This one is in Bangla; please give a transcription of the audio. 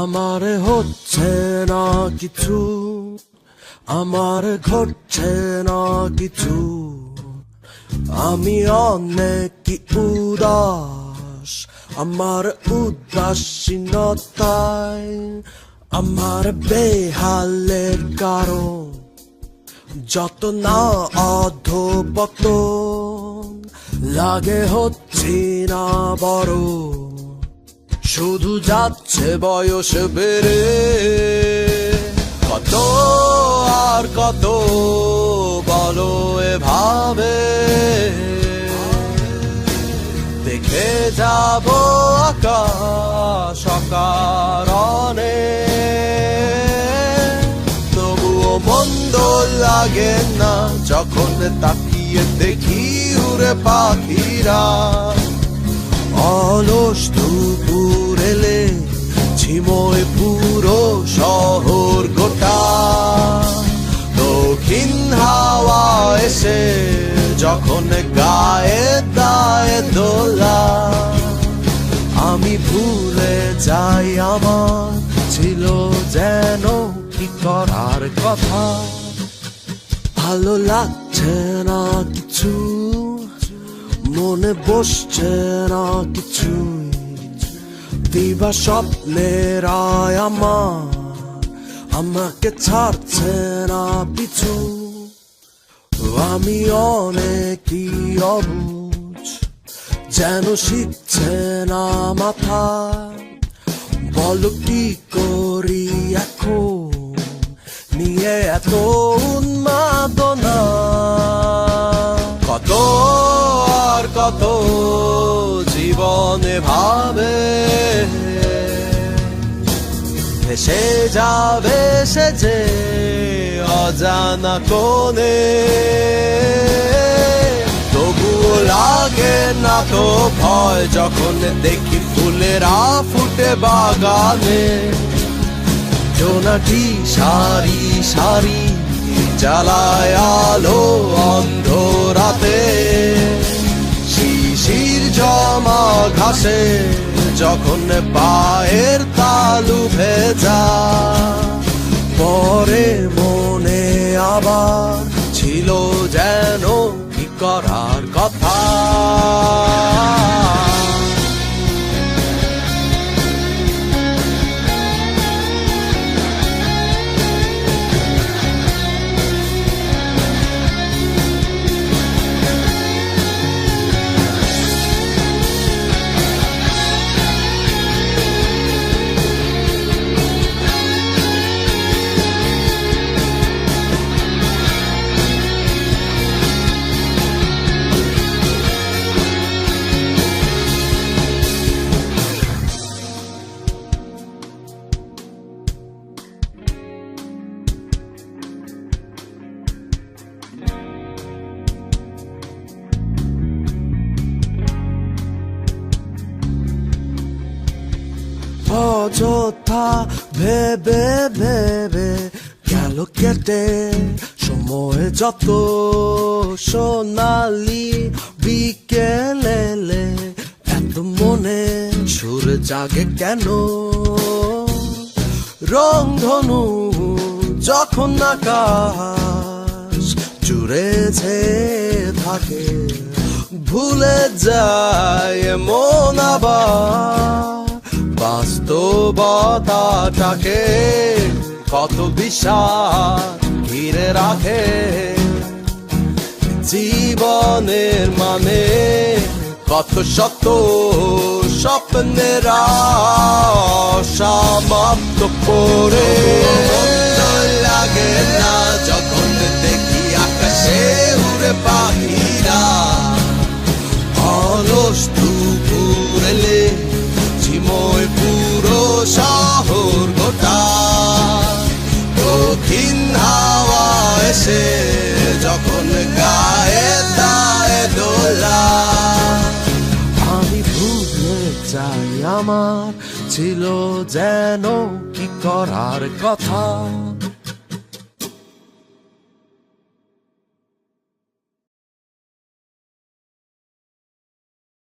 আমার হচ্ছে না কিছু, আমার ঘটছে না কিছু, আমি অনেক উদাস, আমার উদাসীনতায় আমার বেহালের কারণ, যত না অধঃপতন লাগে হচ্ছি না বড়, শুধু যাচ্ছে বয়স বেড়ে। কত আর কত বলো এভাবে, দেখে যাব আকাশ অকারণে, তবুও মন্দ লাগে না যখন তাকিয়ে দেখি উড়ে পাখিরা। অলস দুপুর এলে ঝিমোয় পুরো শহর গোটা, দক্ষিণ হাওয়া এসে যখন গায়ে দায়ে দোলা, আমি ভুলে যাই আমার ছিল যেন কি করার কথা। ভালো লাগছে না কিছু, মনে বসছে না কিছু, দিবা স্বপ্নেরাই আমাকে ছাড়ছে না পিছু। আমি অনেকই অবুঝ, যেন শিখছে না মাথা, বলো কি করি এখন নিয়ে এত উন্মাদনা। কত আর কত জীবনে ভাবে, ভেসে যাবে সে যে অজানা কোণে, তবুও লাগে না তো ভয় যখন দেখি ফুলেরা ফুটে বাগানে। জোনাকি সারি সারি জ্বালায় আলো অন্ধ রাতে, শিশির জমা ঘাসে যখন পায়ের তালু ভেজা, পরে মনে আবার ছিল যেন কি করার কথা। অযথা ভেবে ভেবে গেল কেটে সময় যত, সোনালি বিকেলে এত মনে সুর জাগে কেন। রংধনু যখন আকাশ জুড়েছে থাকে, ভুলে যায় মন আবার বাস্তবতাটাকে, কত বিশ্বাস ঘিরে রাখে জীবনের মানে, কত শত স্বপ্নেরা সমাপ্ত করে। লাগে না যখন দেখি আকাশে উড়ে পাখিরা, অলস দুপুর এলে ঝিমোয় পুরো শহর গোটা, দক্ষিণ হাওয়া এসে যখন গায়ে দায়ে দোলা, আমি ভুলে যাই আমার ছিল যেন কি করার কথা।